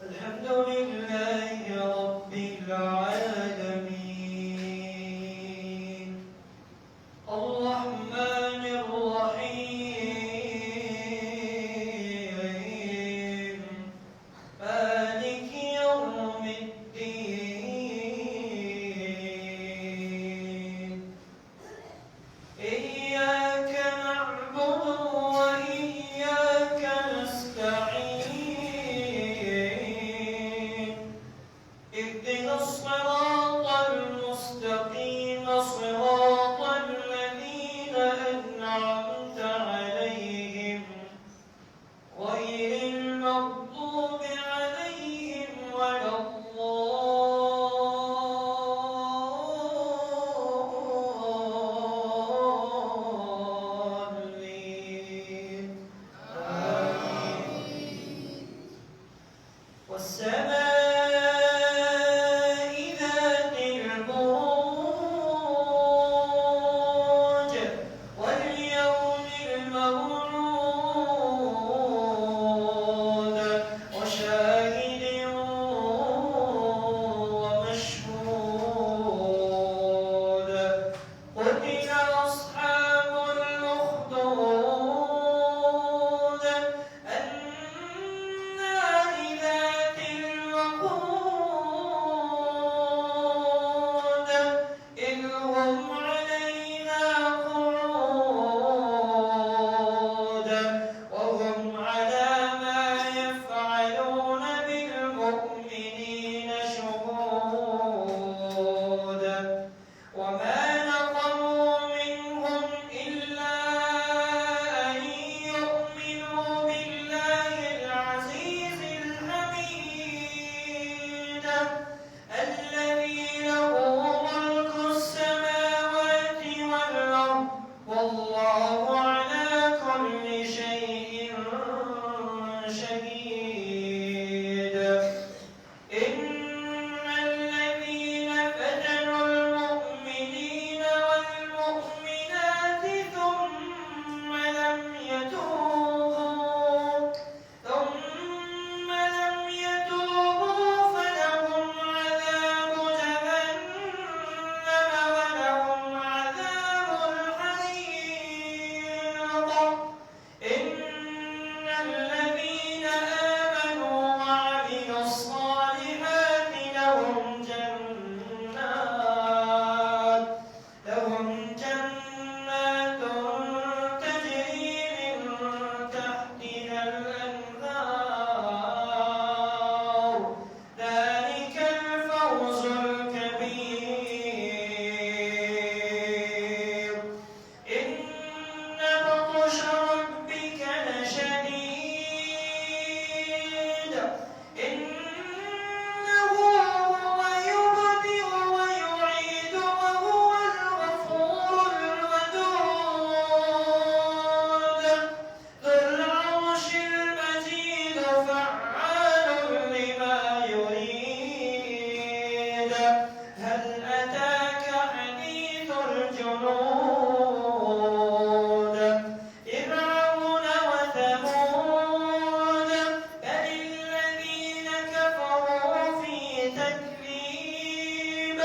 الحمد لله رب العالمين الرحمن الرحيم مالك يوم الدين إياك نعبد وإياك نستعين اهدنا الصراط المستقيم صراط الذين أنعمت عليهم غير المغضوب عليهم ولا الضالين آمين والسماء ذات البروج واليوم الموعود وشاهد ومشهود قتل أصحاب الأخدود النار ذات الوقود إذ هم عليها قعود وهم على ما يفعلون بالمؤمنين شهود وما نقموا منهم إلا أن يؤمنوا بالله العزيز الحميد الذي له ملك السماوات والأرض والله على كل شيء شهيد إن الذين فتنوا المؤمنين والمؤمنات ثم لم يتوبوا فلهم عذاب جهنم ولهم عذاب الحريق إن الذين آمنوا وعملوا الصالحات لهم جنات تجري من تحتها الأنهار ذلك الفوز الكبير إن بطش ربك لشديد إنه هو يبدئ ويعيد وهو الغفور الودود ذو العرش المجيد فعال لما يريد هل أتاك حديث الجنود فرعون وثمود بل الذين كفروا في تكذيب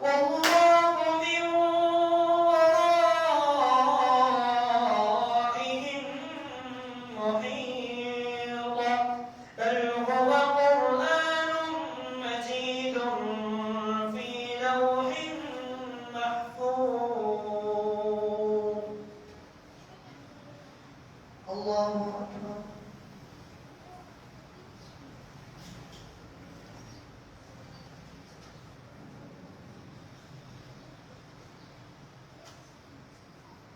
والله من ورائهم محيط بل هو قرآن مجيد في لوح محفوظ الله أكبر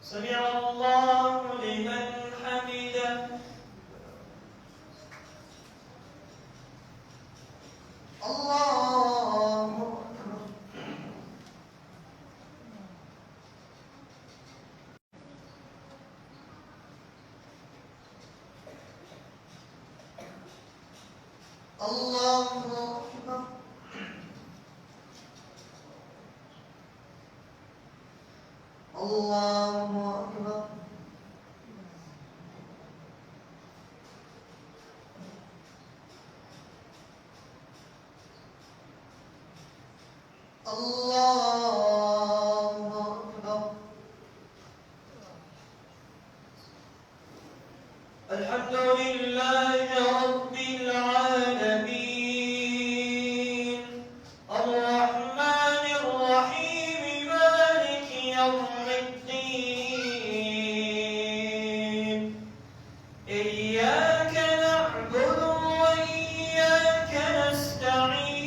سمع الله لمن حمده الله أكبر الله أكبر. الله أكبر. الله أكبر. الحمد لله رب العالمين الرحمن الرحيم مالك يوم الدين إياك نعبد وإياك نستعين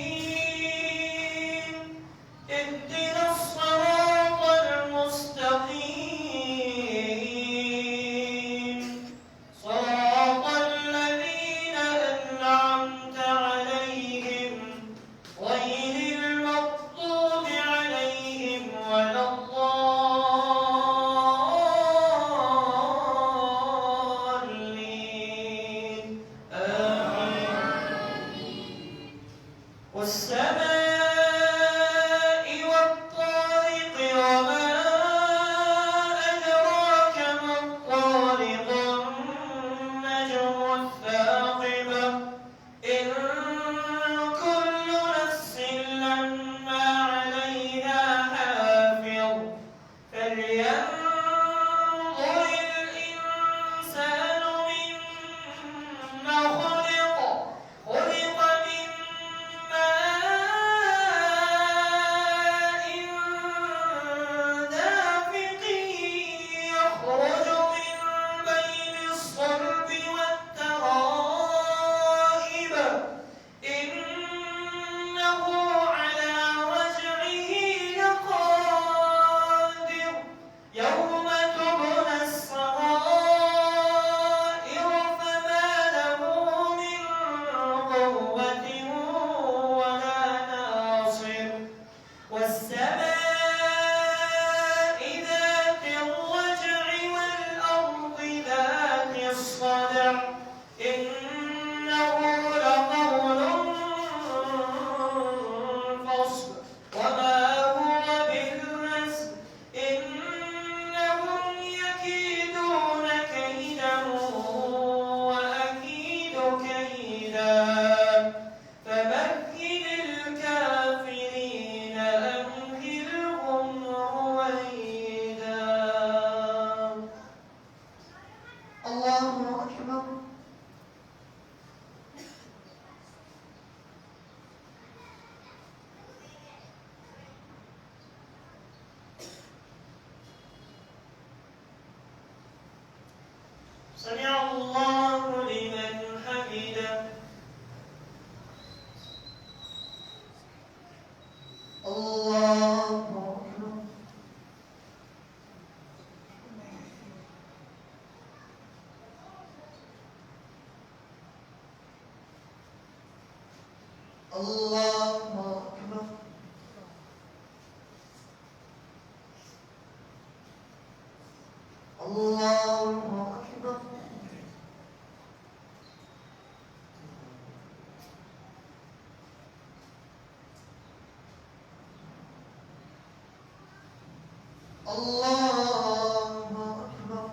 اهدنا الصراط المستقيم صراط الذين أنعمت عليهم غير المغضوب عليهم ولا الضالين آمين. والسماء والطارق وما أدراك ما الطارق النجم الثاقب إن كل نفس لما عليها حافظ فلينظر الإنسان مما خلق خلق من ماء دافق يخرج من بين الصلب والترائب إنه على رجعه لقادر يوم تبلى السرائر فما له من قوة ولا ناصر والسماء ذات الرجع والأرض ذات الصدع إنه لقول فصل وما هو بالرزق إنهم يكيدون كيدا وأكيد كيدا فمهل الكافرين أمهلهم رويدا. الله أكبر. سمع الله لمن حمده. الله أكبر. الله أكبر. الله أكبر. الله أكبر.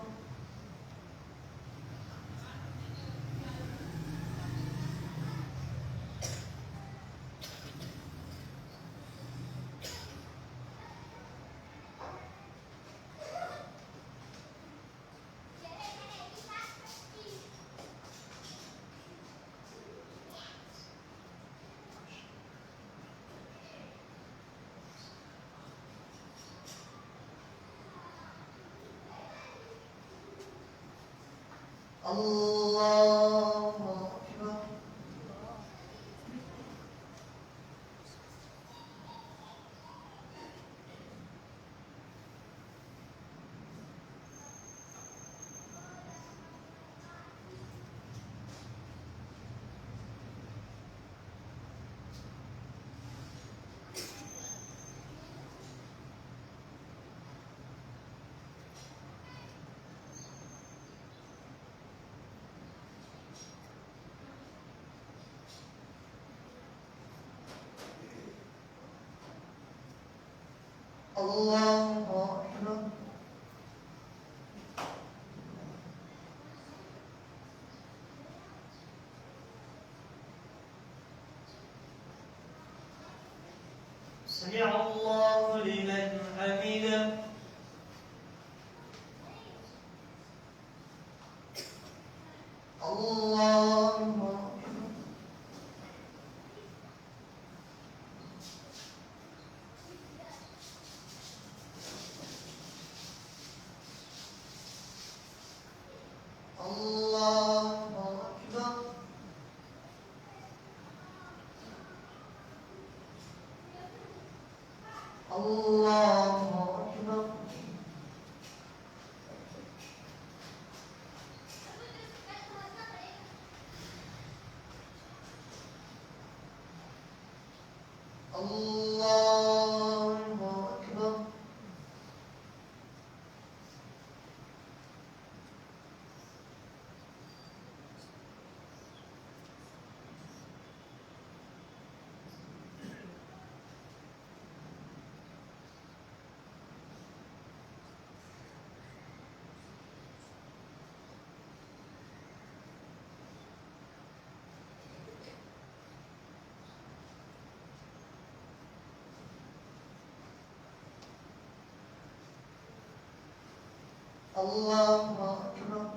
الله أكبر. الله أكبر سمع الله لمن حمده الله أكبر الله أكبر الله أكبر الله أكبر الله أكبر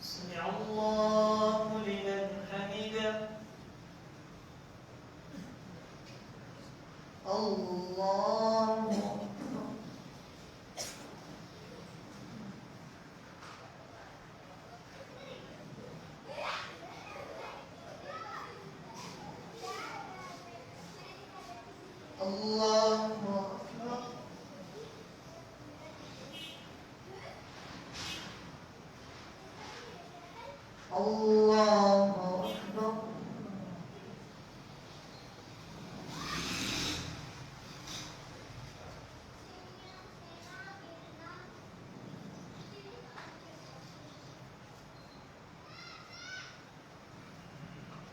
سمع الله لمن حمده الله أكبر الله أكبر الله أكبر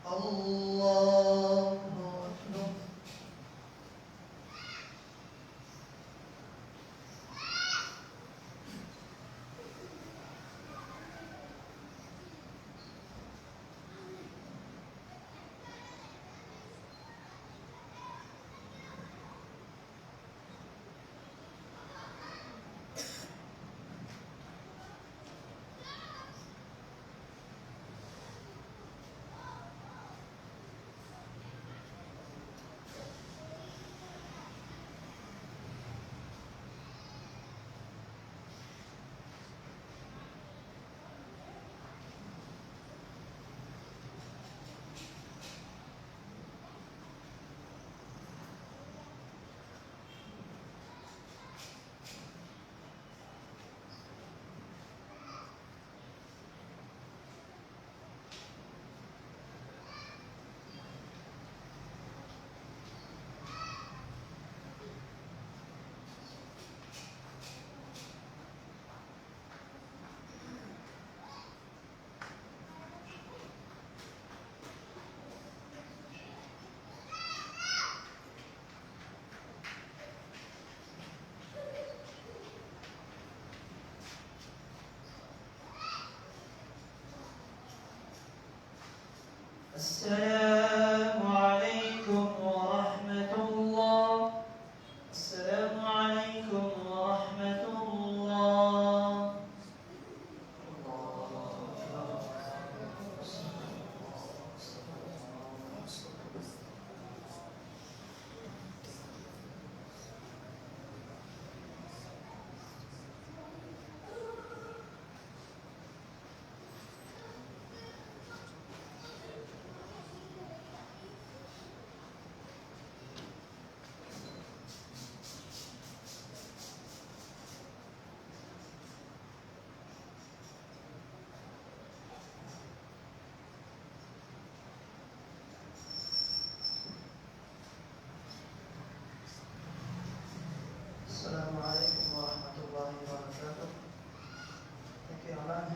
الله أكبر السلام عليكم ورحمة الله. السلام عليكم ورحمة الله.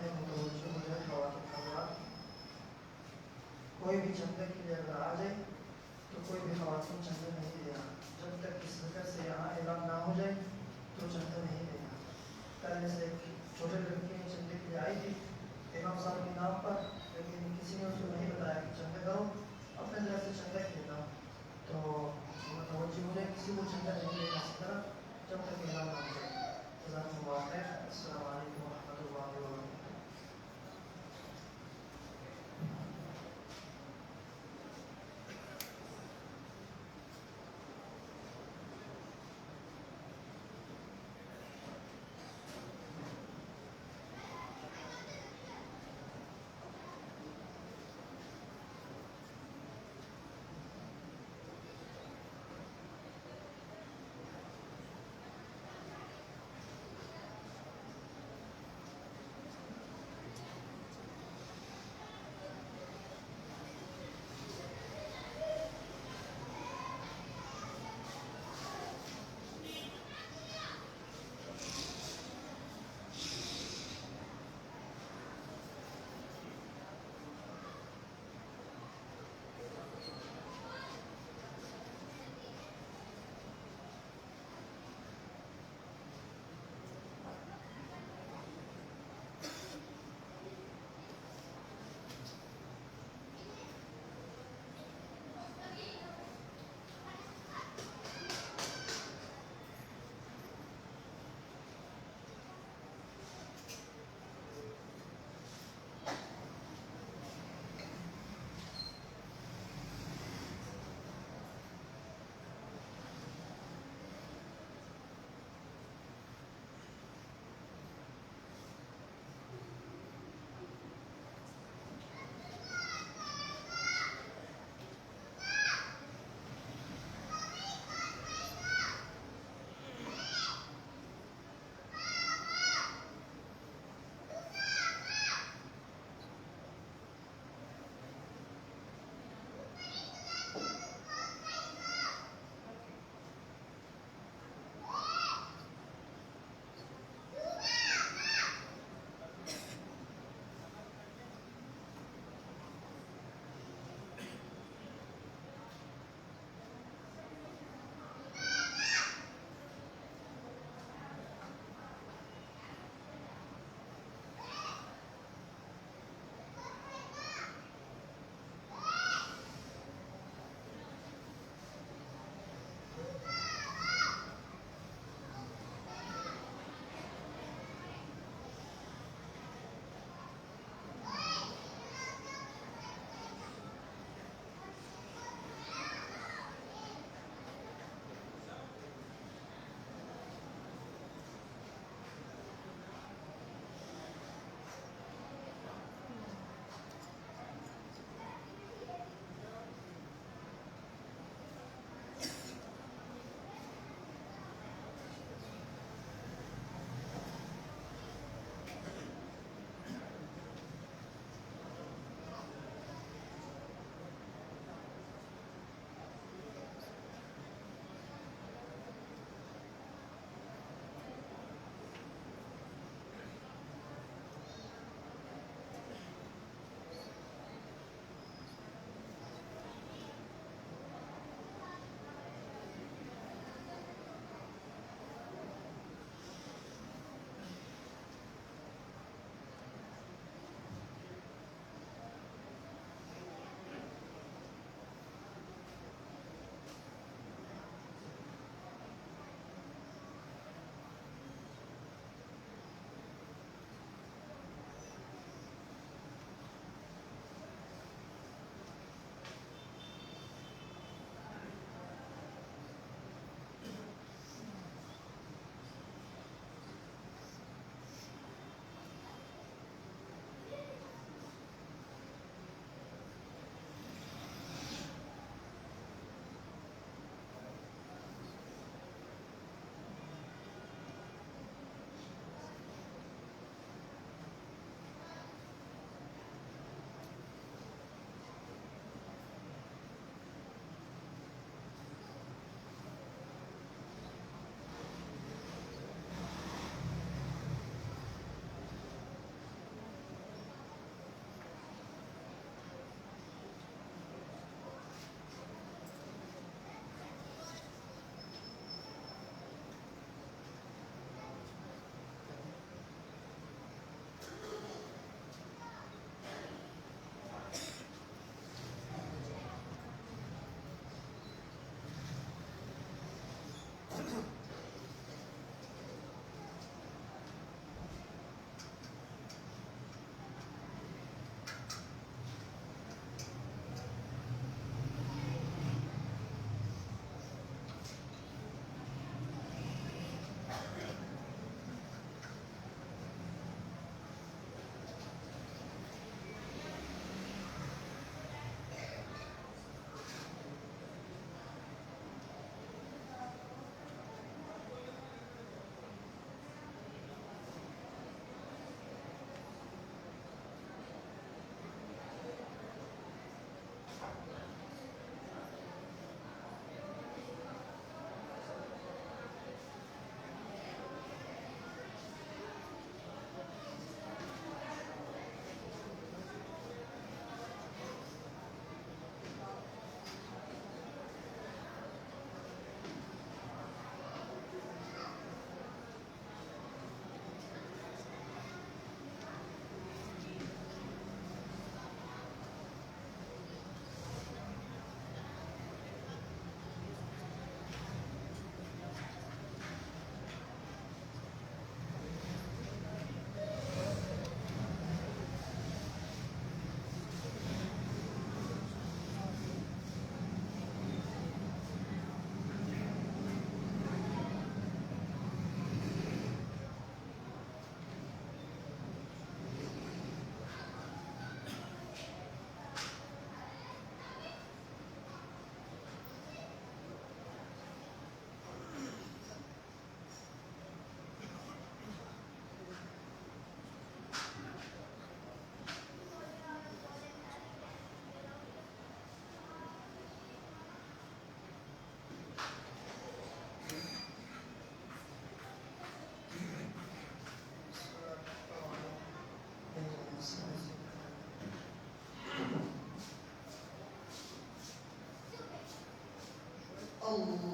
है मुतवज्जो हो जाए ख़वातीन हज़रात। कोई भी चंदे के लिए अगर आ जाए तो कोई भी ख़वातीन चंदे नहीं देना, जब तक इस वजह से यहाँ ऐलान ना हो जाए तो चंदा नहीं देना। कल जैसे एक छोटे लड़की ने चंदे के लिए आई थी इमाम साहब के नाम पर, लेकिन किसी ने उसको नहीं बताया कि चंदा करो, अपने तरफ से चंदा देना। तो मुतवज्जो हो जाए, किसी को चंदा नहीं देना इस तरह जब तक ऐलान ना हो जाए। जज़ाकुमुल्लाह खैर। अस्सलामु अलैकुम व रहमतुल्लाहि व बरकातुहू।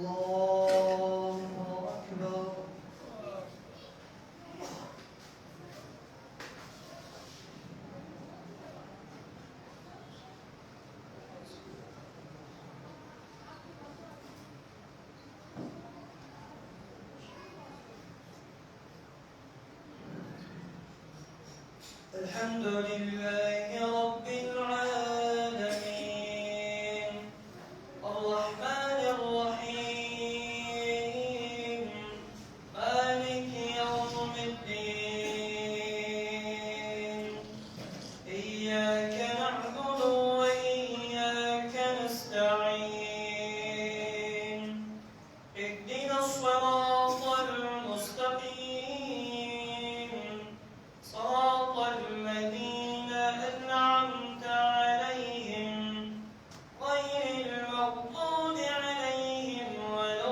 الله أكبر. الحمد لله رب العالمين الرحمن الرحيم مالك يوم الدين إياك نعبد وإياك نستعين اهدنا الصراط المستقيم صراط الذين أنعمت عليهم غير المغضوب عليهم ولا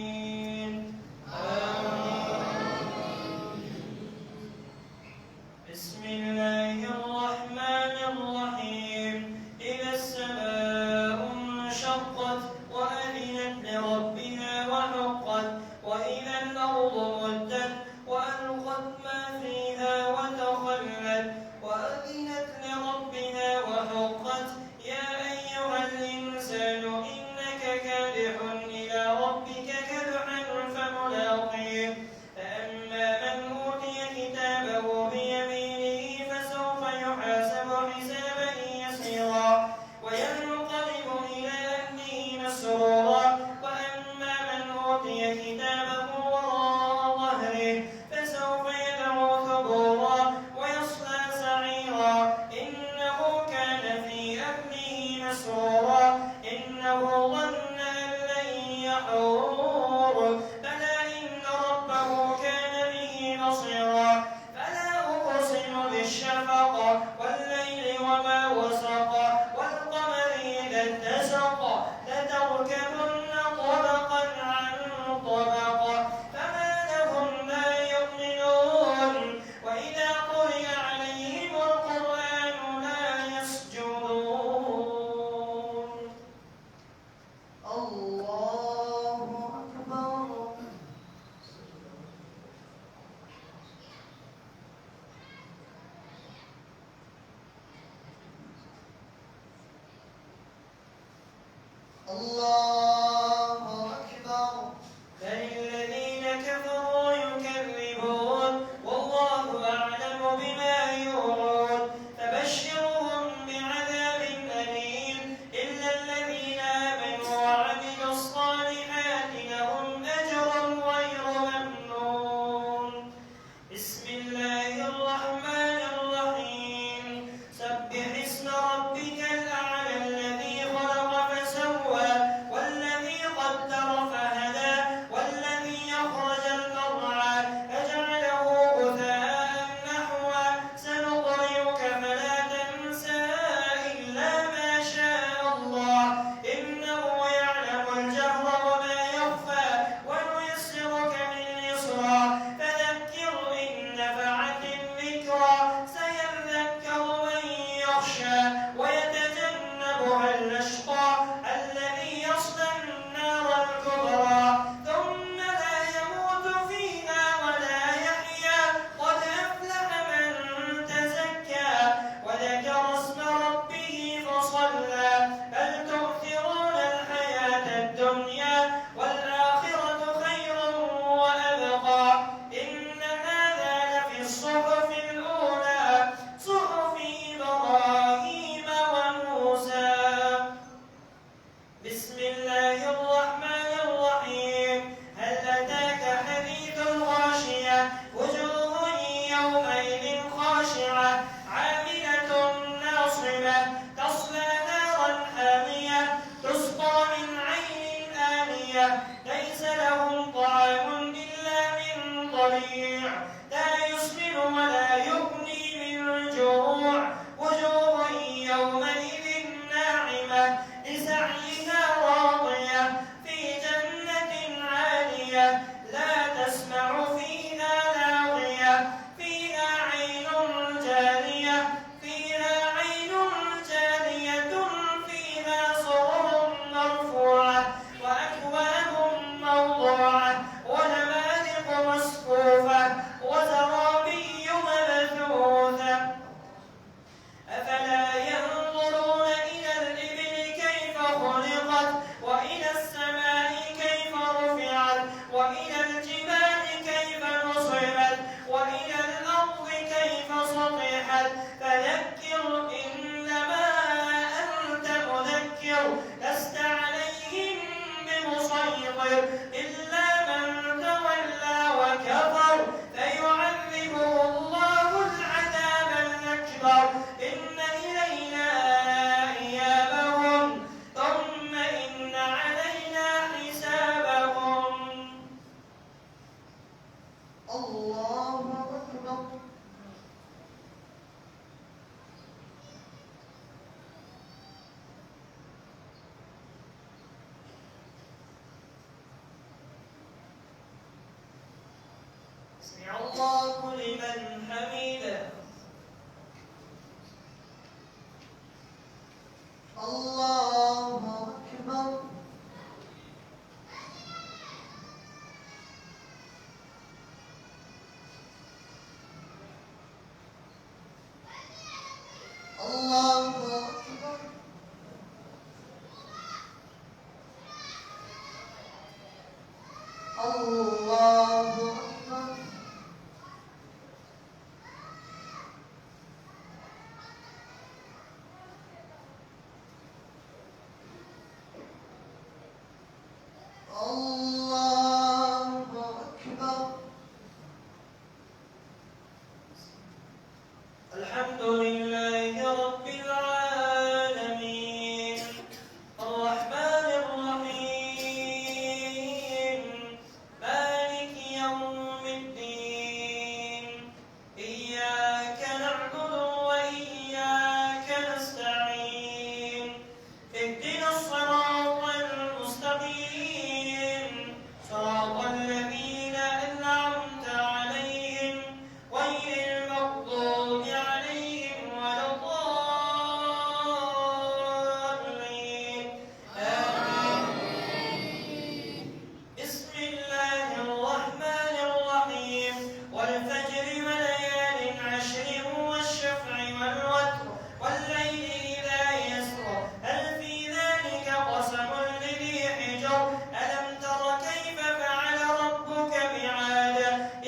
الضالين بسم الله الرحمن الرحيم إذا السماء انشقت وأذنت لربها وحقت وإذا الأرض مدت وألقت ما فيها وتخلت وأذنت لربها وحقت يا أيها الإنسان إنك كادح إلى ربك كدحا فملاقيه فأما من أوتي كتابه بيمينه فسوف يحاسب حسابا يسيرا وينقلب إلى أهله مسرورا وأما من أوتي كتابه وراء ظهره فسوف يدعو ثبورا ويصلى سعيرا إنه كان في أهله مسرورا إنه ظن أن لن يحور بلى إن ربه كان به بصيرا فلا أقسم بالشفق والليل وما وسق والقمر إذا اتسق لتركبن طبقا عن طبق فما لهم لا يؤمنون وإذا قرئ عليهم القرآن لا يسجدون الله أكبر. الله أكبر. بل الذين كفروا يكذبون والله أعلم بما يوعون فبشرهم بعذاب أليم إلا الذين آمنوا وعملوا الصالحات لهم أجر غير ممنون بسم الله الرحمن الرحيم سبح اسم ربك الأعلى الذي خلق فسوى والذي قدر فهدى والذي أخرج المرعى فجعله غثاء نحوا سنقرئك فلا تنسى إلا ما شاء الله إنه يعلم الجهر وما يخفى ونيسرك لليسرى فذكر إن نفعت الذكرى سيذكر من يخشى ويتجنبها الأشقى الذي يصلى النار الكبرى ثم لا يموت فيها ولا يحيا قد أفلح من تزكى وذكر اسم ربه فصلى بل تؤثرون الحياة الدنيا والآخرة خير وأبقى إن هذا لفي الصحف الأولى صحف إبراهيم وموسى بسم الله الرحمن الرحيم هل أتاك حديث الغاشية وجوه يومئذ خاشعة عاملة ناصبة تصلى نارا حامية تسقى من عين آنية ليس لهم طعام إلا من ضريع لا يسمن ولا يغني من جوع وجوه يومئذ ناعمة لسعيها راضية في جنة عالية لا تسمع الله أكبر سمع الله لمن حمده. الله أكبر الله أكبر الله أكبر الله أكبر الحمد لله رب العالمين الرحمن الرحيم مالك يوم الدين إياك نعبد وإياك نستعين اهدنا الصراط المستقيم صراط الذين أنعمت عليهم غير المغضوب عليهم ولا الضالين آمين. بسم الله الرحمن الرحيم والفجر وليال عشر والشفع والوتر والليل إذا يسر هل في ذلك قسم لذي حجر ألم تر كيف فعل ربك بعاد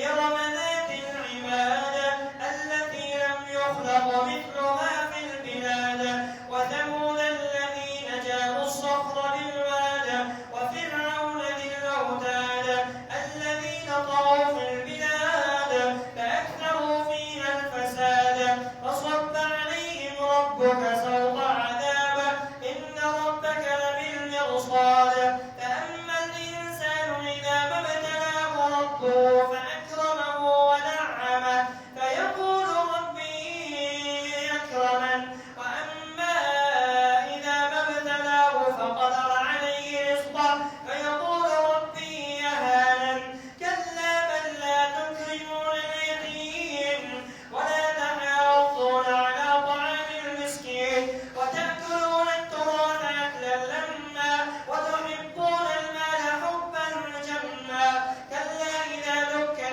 إرم ذات العماد التي لم يخلق مثلها في البلاد وثمود الذين جابوا الصخر بالواد وفرعون ذي الأوتاد الذين طغوا في البلاد فأكثروا فيها الفساد فصب عليهم ربك سوط عذاب إن ربك لبالمرصاد فأما الإنسان إذا ما ابتلاه ربه فأكرمه ونعمه فيقول ربي أكرمن وأما إذا ما ابتلاه فقدر عليه رزقه فيقول ربي أهانن كلا بل لا تكرمون اليتيم ولا تحاضون على طعام المسكين وتأكلون التراث أكلا لما وتحبون المال حبا جما كلا إذا دكت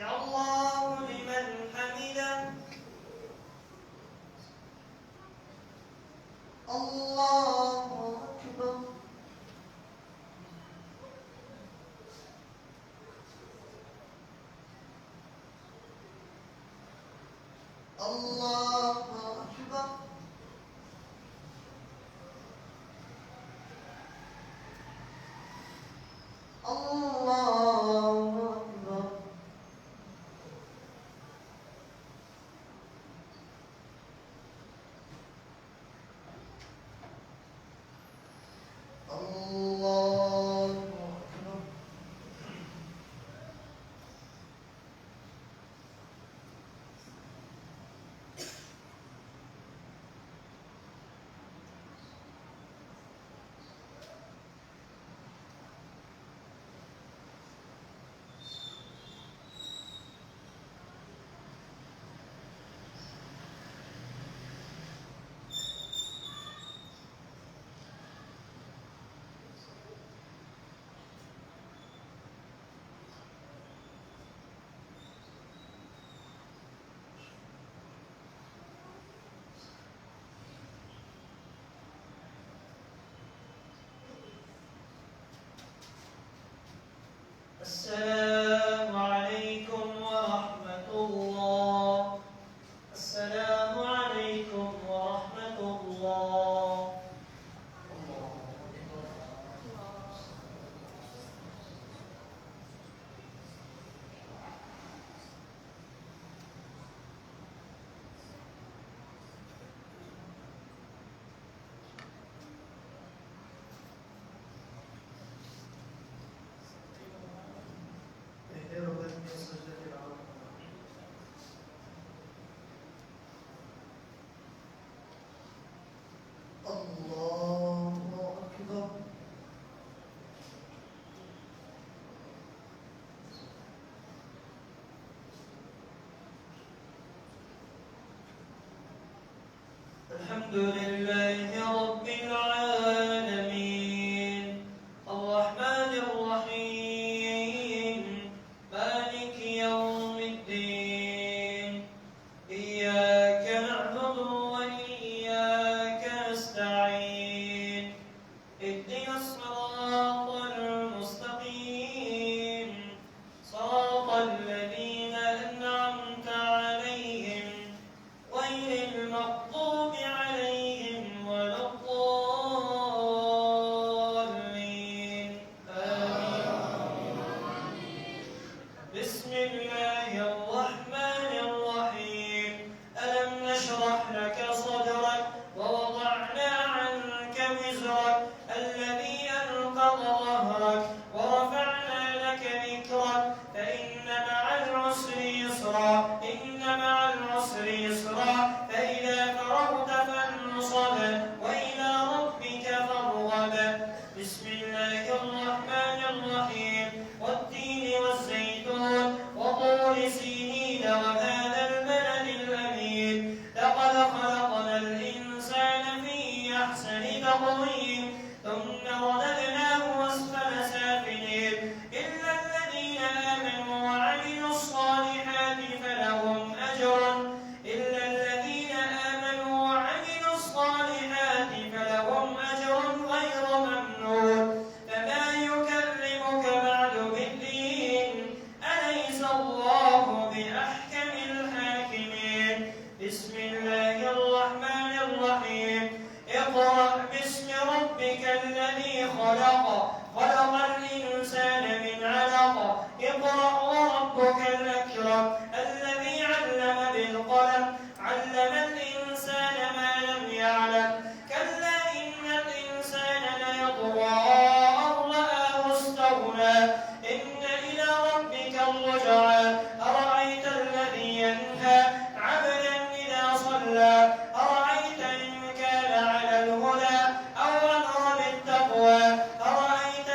سمع الله لمن حمده. الله أكبر. الله أكبر. الله أكبر. الله أكبر. السلام عليكم ورحمة الله. السلام عليكم ورحمة الله. पहले रुकन में सजदे तिलावत करना। الله أكبر. الحمد لله رب العالمين الرحمن الرحيم مالك يوم الدين إياك نعبد وإياك نستعين اهدنا الصراط المستقيم صراط الذين أنعمت عليهم غير المغضوب عليهم ولا الضالين آمين. بسم الله الرحمن الرحيم ألم نشرح لك صدرك ووضعنا عنك وزرك الذي أنقض ظهرك ورفعنا لك ذكرك فإن مع العسر يسرا إن مع العسر يسرا فإذا فرغت فانصب وإلى ربك فارغب. بسم الله الرحمن الرحيم والتين والزيتون وطور سينين وهذا البلد الأمين لقد خلقنا الإنسان في أحسن تقويم ثم رددناه أسفل سافلين إلا الذين آمنوا وعملوا الصالحات فلهم أجر إلا الذين آمنوا وعملوا الصالحات فلهم أجر غير ممنون. فما يكلمك بعد بالدين أليس الله بأحكم الحاكمين. بسم الله الرحمن الرحيم اقرأ باسم ربك الذي خلق خلق الإنسان من علق اقرأ وربك الأكرم الذي علم بالقلم علم الإنسان ما لم يعلم كلا إن الإنسان ليطغى أن رآه استغنى إن إلى ربك الرجعى أرأيت الذي ينهى عبدا إذا صلى أرأيت إن كان على الهدى أو أمر بالتقوى أرأيت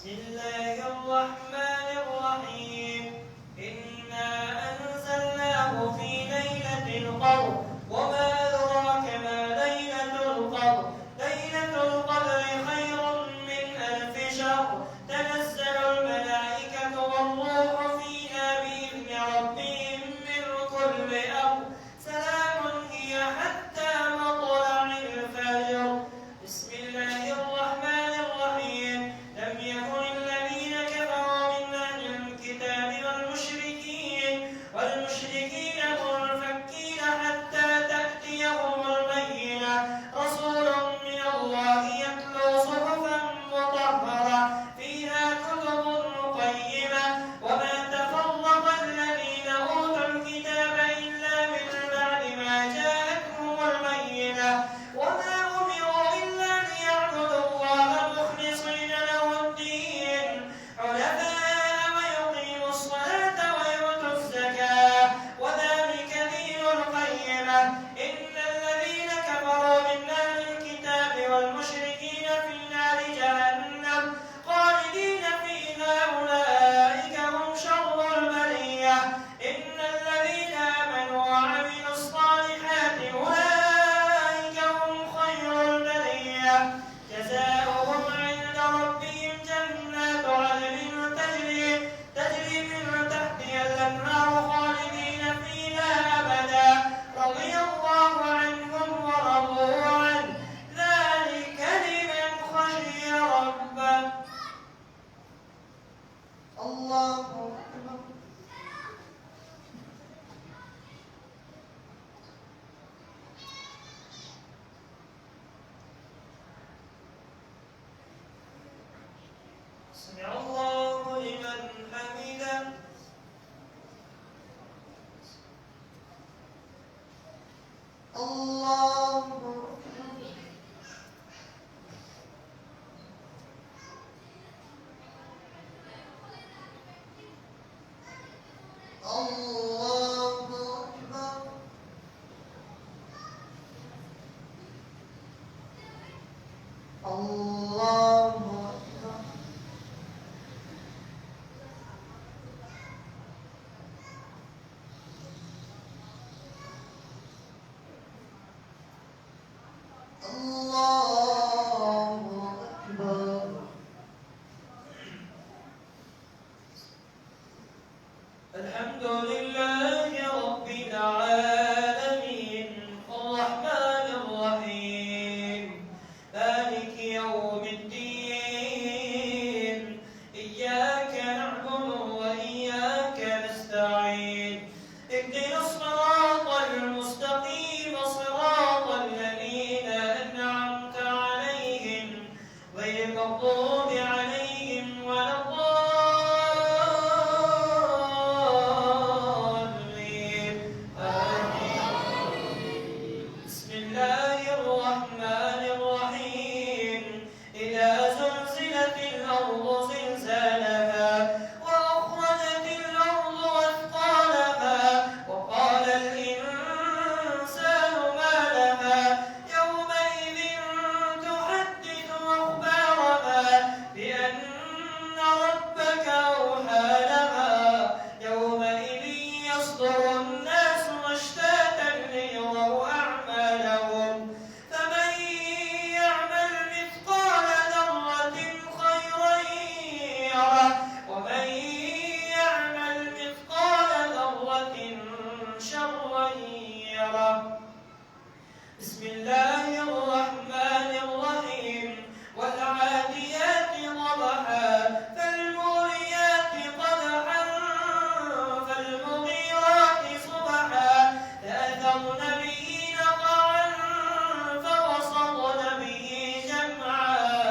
الله الرحمن الرحيم إنا أنزلناه في ليلة القدر وما أدراك ما ليلة القدر ليلة القدر خير من 1000 شهر تنزل الملائكة والروح فيها بإذن ربهم من كل أمر سلام هي حتى مطلع الفجر بسم الله الرحمن الرحيم لم يكن الذين كفروا من أهل الكتاب والمشركين منفكين حتى تأتيهم البينة رسول من الله يتلو صحفا مطهرة فيها كتب قيمة وما تفرق الذين أوتوا الكتاب إلا من بعد ما جاءتهم البينة وما أمروا إلا ليعبدوا الله مخلصين له الدين حنفاء ويقيموا الصلاة ويؤتوا الزكاة وذلك دين القيمة إن الذين كفروا من أهل الكتاب والمشركين في نار جهنم خالدين فيها أولئك هم شر البرية إن الذين آمنوا وعملوا الصالحات أولئك هم خير البرية جزاؤهم عند ربهم جنات عدن تجري من تحتها الأنهار خالدين فيها أبدا رضي الله عنهم ورضوا عنه ذلك لمن خشي ربه الله أكبر سمع الله لمن حمده الله أكبر الله أكبر الله أكبر الله أكبر الحمد لله رب العالمين الرحمن الرحيم مالك يوم الدين إياك نعبد وإياك نستعين اهدنا الصراط المستقيم صراط الذين أنعمت عليهم غير المغضوب عليهم ولا الضالين آمين بسم الله الرحمن الرحيم إذا زلزلت الأرض زلزالها وأخرجت الأرض أثقالها وقال الإنسان ما لها يومئذ تحدث أخبارها بأن ربك أوحى لها يومئذ يصدر الناس أشتاتا ليروا أعمالهم فمن يعمل مثقال ذرة خيرا يره ومن يعمل مثقال ذرة شرا يره بسم الله الرحمن الرحيم والعاديات ضبحا فالموريات قدحا فالمغيرات صبحا فأثرن به نقعا فوسطن به جمعا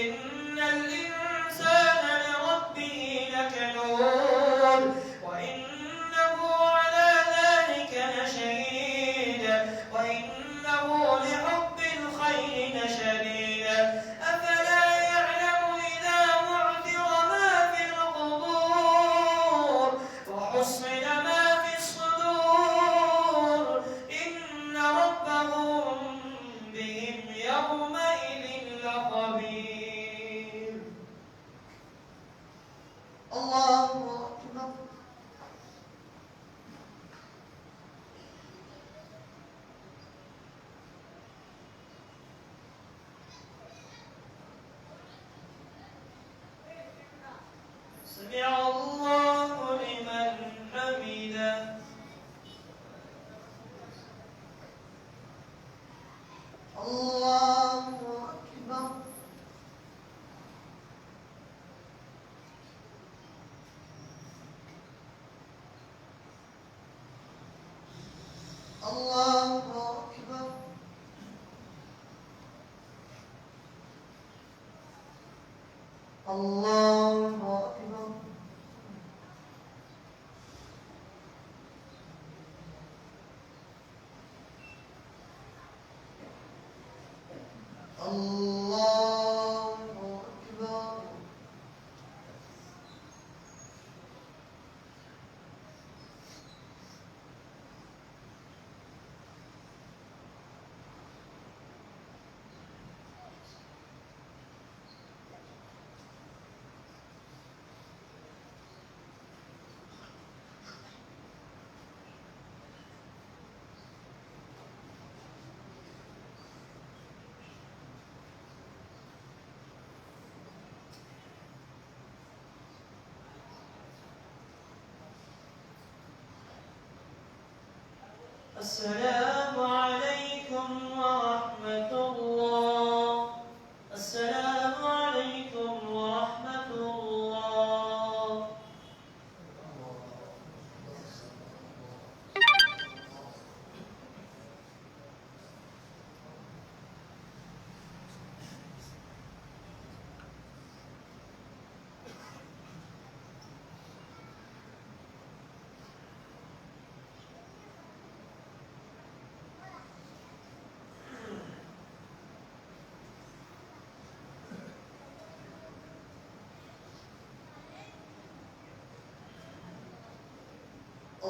إن الإنسان لربه لكنود وإنه على ذلك لشهيد وإنه لحب الخير لشديد أفلا يعلم إذا بعثر ما في القبور وحصل ما في الصدور إن ربهم بهم يومئذ لخبير الله أكبر. الله أكبر. السلام عليكم ورحمة الله. السلام عليكم ورحمة الله.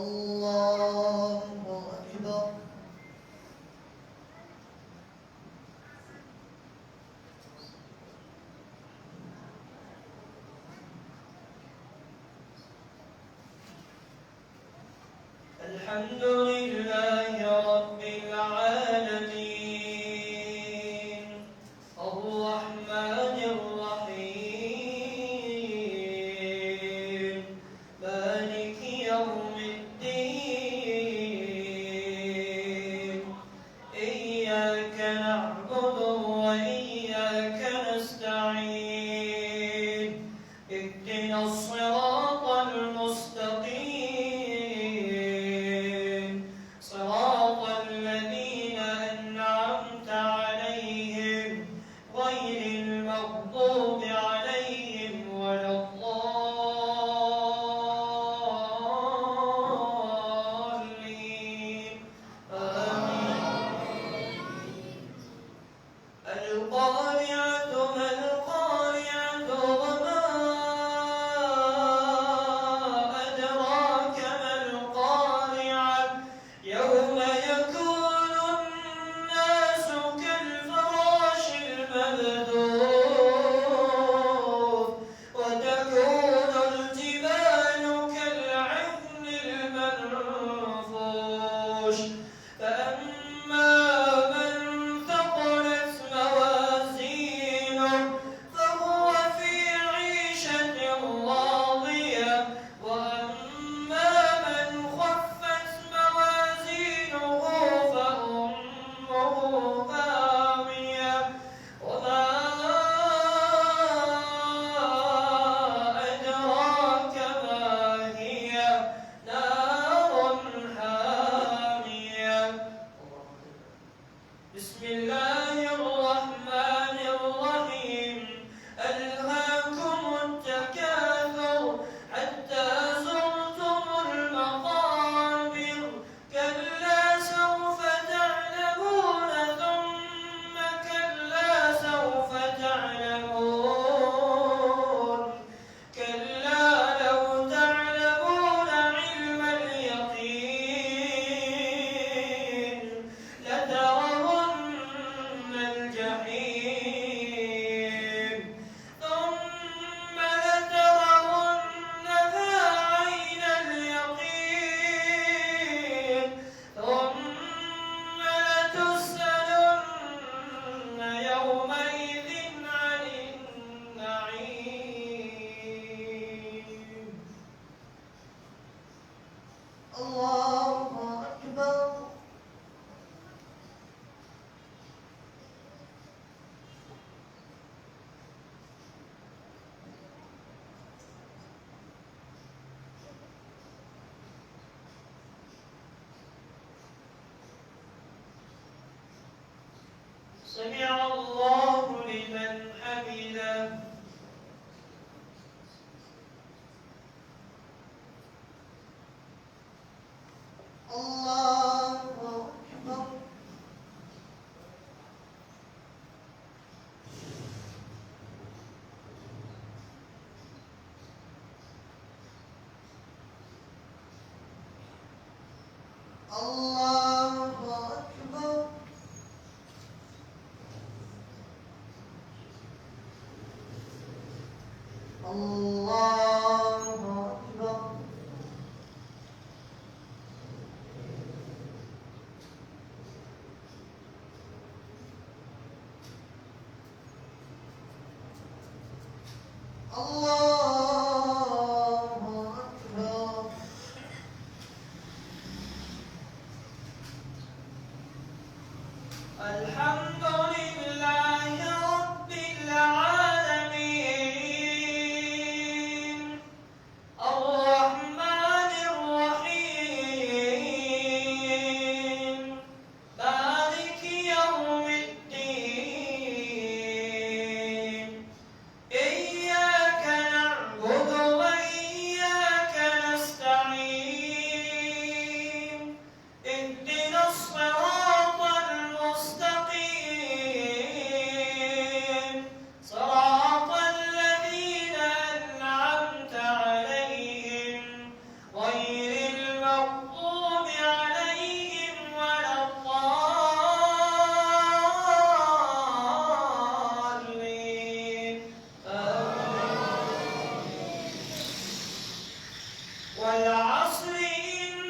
الله أكبر. الحمد لله رب العالمين الرحمن الرحيم مالك يوم الدين إياك نعبد وإياك نستعين اهدنا الصراط المستقيم صراط الذين أنعمت عليهم غير المغضوب عليهم ولا الضالين آمين. القارعة ما القارعة وما أدراك ما القارعة يوم يكون الناس كالفراش المبثوث وتكون الجبال كالعهن المنفوش فأما من ثقلت موازينه فهو في عيشة راضية وأما من خفت موازينه فأمه هاوية وما أدراك ما هي نار حامية. بسم الله الرحمن الرحيم ألهاكم التكاثر حتى زرتم المقابر كلا سوف تعلمون ثم كلا سوف تعلمون كلا لو تعلمون علم اليقين لترون الجحيم ثم لترونها عين اليقين ثم لتسألن يومئذ عن النعيم. الله أكبر. سمع الله لمن حمده الله أكبر الله أكبر الله أكبر الحمد لله رب العالمين الرحمن الرحيم مالك يوم الدين إياك نعبد وإياك نستعين اهدنا الصراط المستقيم صراط الذين أنعمت عليهم غير المغضوب عليهم ولا الضالين والعصر إن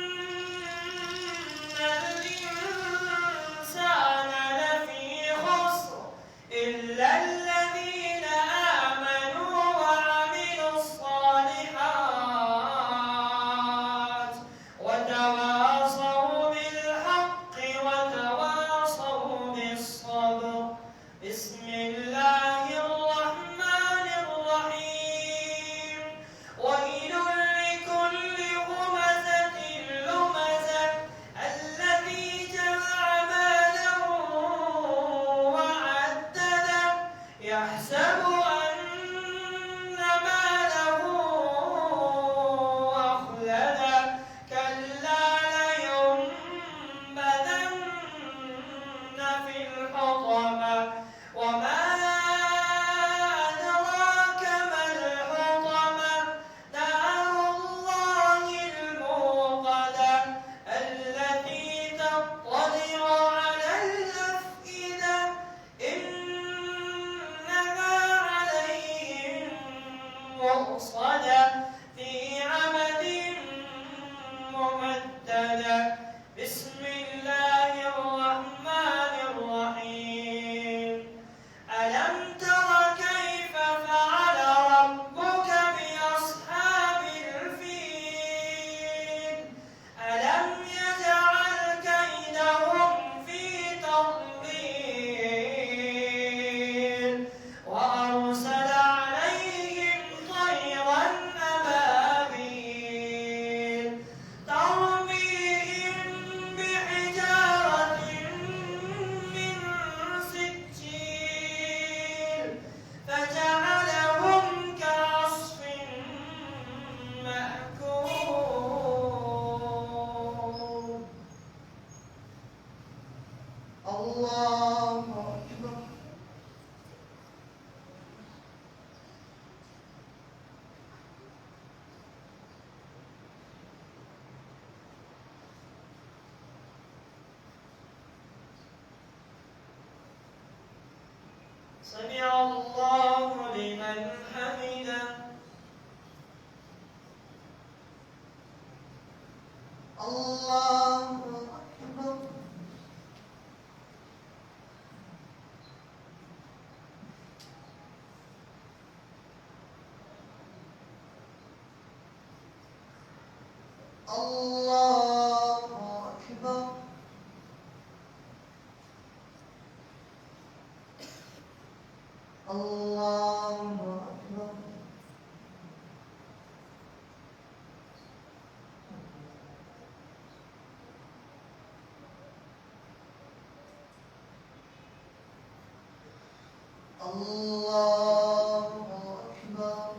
الإنسان لفي خسر إلا الذين آمنوا وعملوا الصالحات وتواصوا بالحق وتواصوا بالصبر بسم الله الرحمن الرحيم ويل لكل همزة لمزة الذي جمع ماله وعدده يحسب أن ماله أخلده كلا لينبذن في الحطمة وما أدراك ما الحطمة نار الله الموقدة التي تطلع على الأفئدة إنها عليهم مؤصدة في عمد ممددة بسم الله الرحمن الرحيم ألم تر كيف فعل ربك بأصحاب الفيل ألم يجعل كيدهم في تضليل وأرسل عليهم طيرا أبابيل ترميهم بحجارة من سجيل فجعلهم كعصف مأكول الله أكبر سمع الله لمن حمده الله أكبر الله أكبر الله أكبر الله أكبر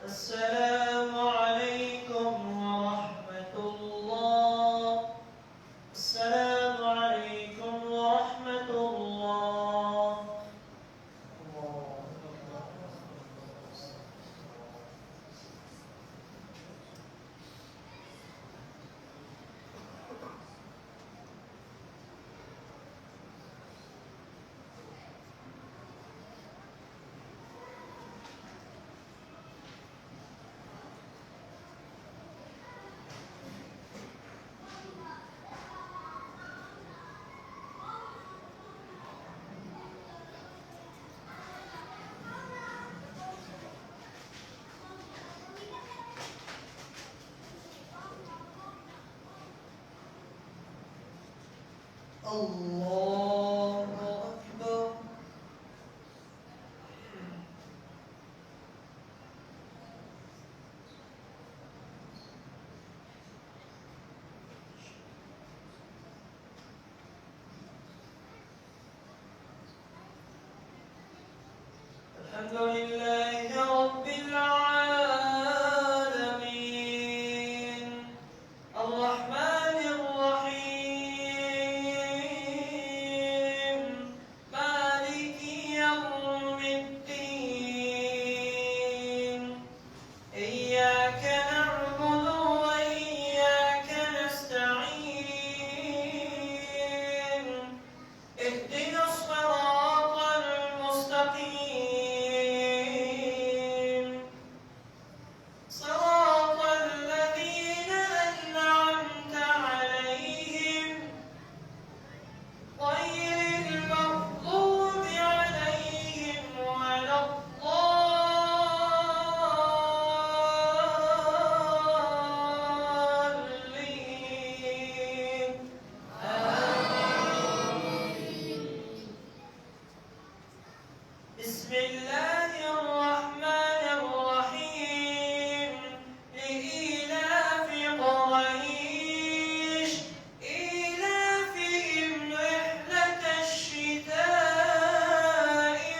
السلام عليكم ورحمة الله. السلام عليكم ورحمة الله. الله أكبر. الحمد لله رب العالمين الرحمن الرحيم مالك يوم الدين إياك نعبد وإياك نستعين اهدنا الصراط المستقيم صراط الذين أنعمت عليهم غير المغضوب عليهم ولا الضالين. بسم الله الرحمن الرحيم لإيلاف قريش إيلافهم رحلة الشتاء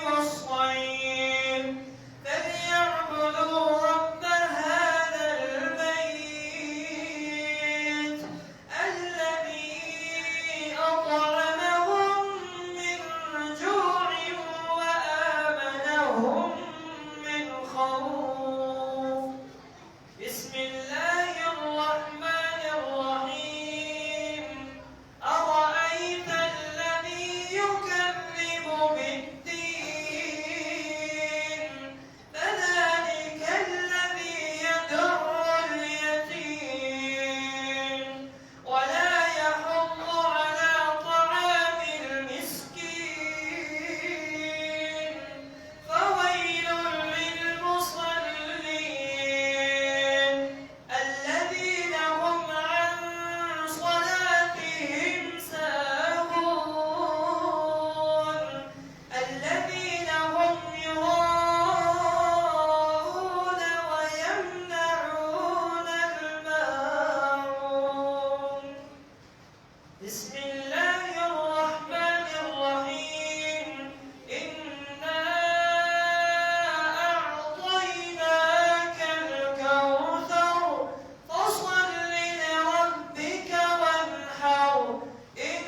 والصيف فليعبدوا رب هذا البيت الذي أطعمهم من جوع وآمنهم من خوف. بسم الله الرحمن الرحيم أرأيت الذي يكذب بالدين فذلك الذي يدع اليتيم ولا يحض على طعام المسكين فويل للمصلين الذين هم عن صلاتهم ساهون الذين هم يراءون ويمنعون الماعون. بسم الله الرحمن الرحيم إنا أعطيناك الكوثر فصل لربك وانحر إن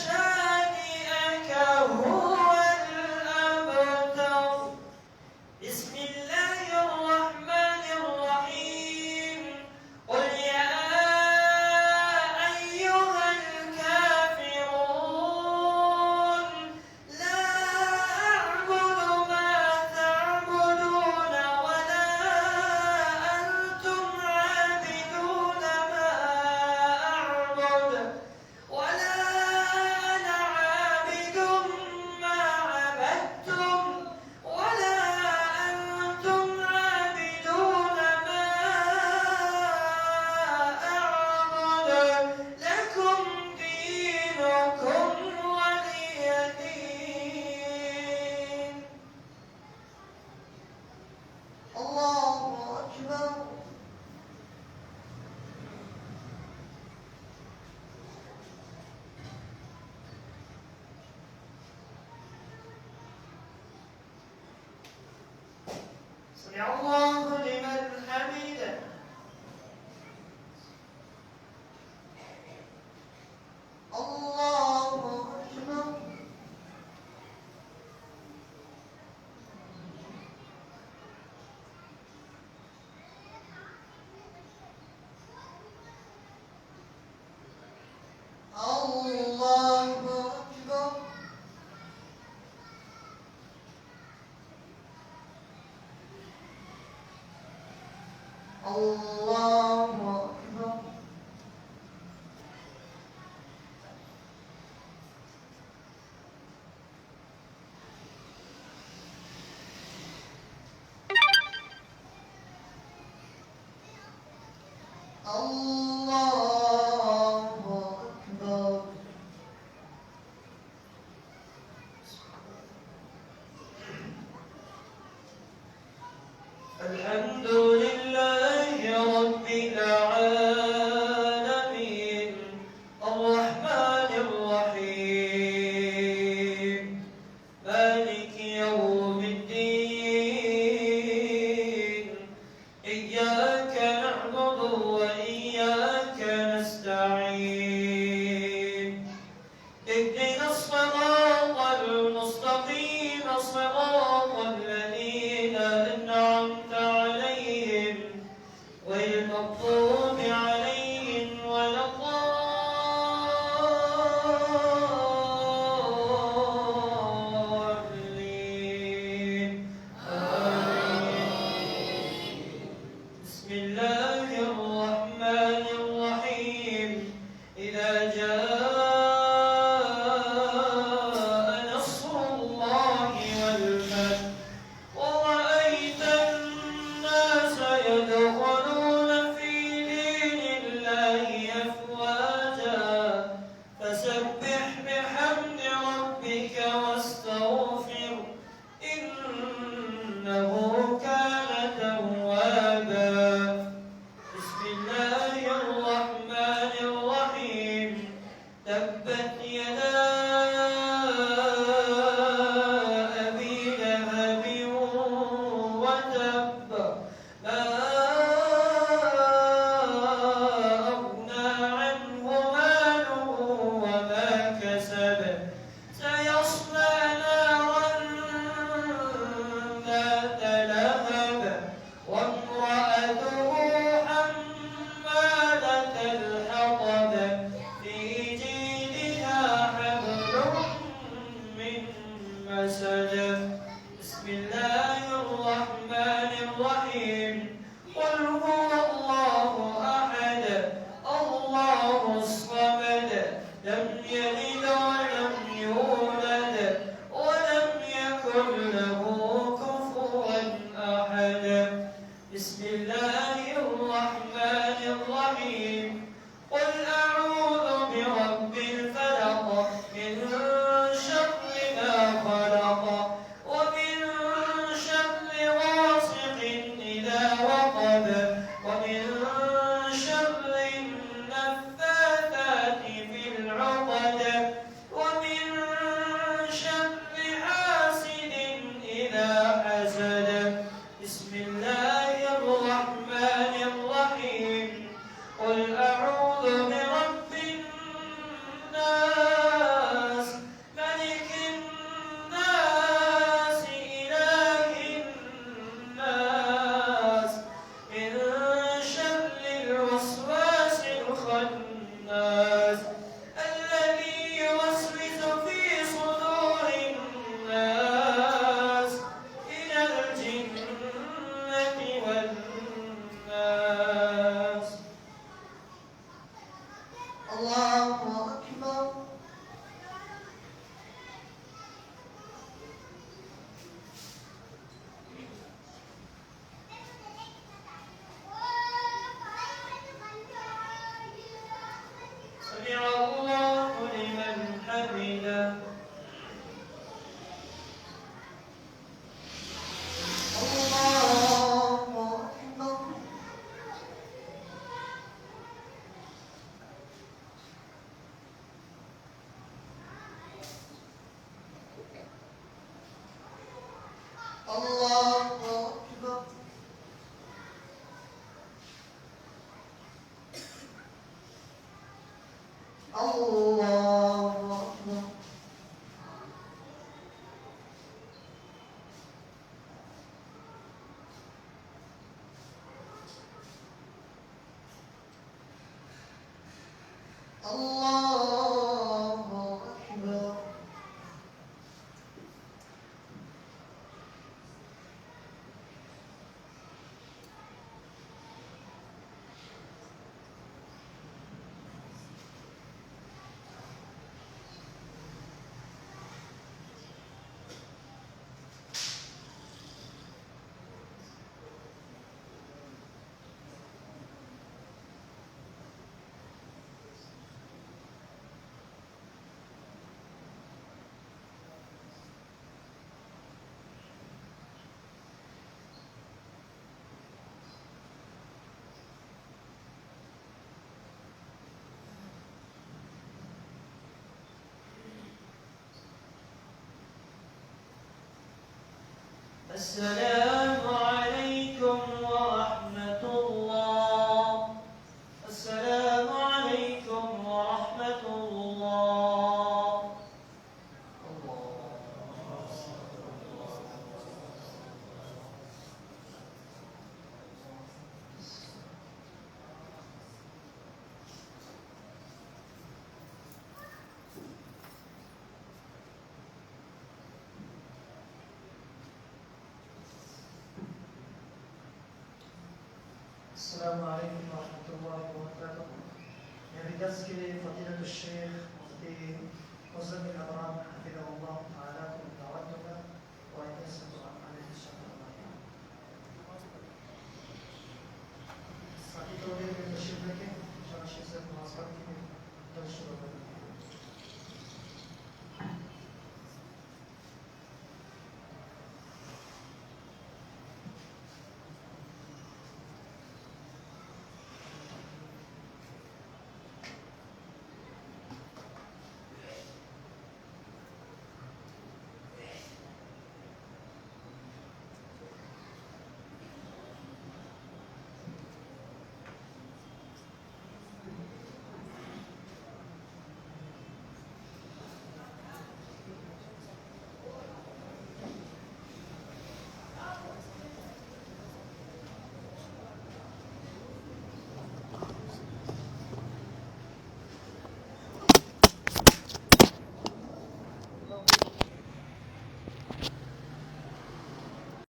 شانئك هو الأبتر. بسم الله الرحمن الرحيم قل يا أيها الكافرون لا أعبد ما تعبدون ولا أنتم عابدون ما أعبد ولا أنا عابد ما عبدتم ولا أنتم عابدون ما أعبد لكم دينكم ولي دين. الله أكبر. سمع الله الله أكبر الله أكبر الحمد لله رب العالمين الرحمن الرحيم مالك يوم الدين إياك نعبد وإياك نستعين اهدنا الصراط المستقيم صراط الذين أنعمت عليهم غير المغضوب عليهم ولا الضالين آمين بسم الله الرحمن الرحيم إذا جاء نصر الله والفتح ورأيت الناس يدخلون في دين الله أفواجا فسبح بحمد ربك واستغفر إنه كان توابا بسم الله الرحمن الرحيم تبت يدا أبي لهب وتب ما أغنى عنه ماله وما كسب سيصلى نارا ذات لهب وامرأته حمالة الحطب في جيدها حبل من مسد بسم الله الرحمن الرحيم قل هو الله أحد الله الصمد لم يلد ولم يولد ولم يكن له كفوا أحد بسم الله الرحمن الرحيم قل أعوذ برب الفلق من شر ما خلق ومن شر غاسق إذا وقب ومن شر النفاثات في العقد ومن شر حاسد إذا حسد بسم الله الرحمن الرحيم قل أعوذ برب الناس ملك الناس إله الناس من شر الوسواس الخناس الذي يوسوس في صدور الناس من الجنة والناس الله أكبر سمع الله لمن حمده الله أكبر الله أكبر الله أكبر الله أكبر السلام عليكم ورحمة الله. السلام عليكم ورحمة الله. السلام عليكم ورحمة الله وبركاته. يعني درس के लिए फजीलत الشيخ मुफ्ती मुज़्ज़मिल الأبرام حفظه الله تعالى دعوتنا ويسر عليه الشكر. साथी तो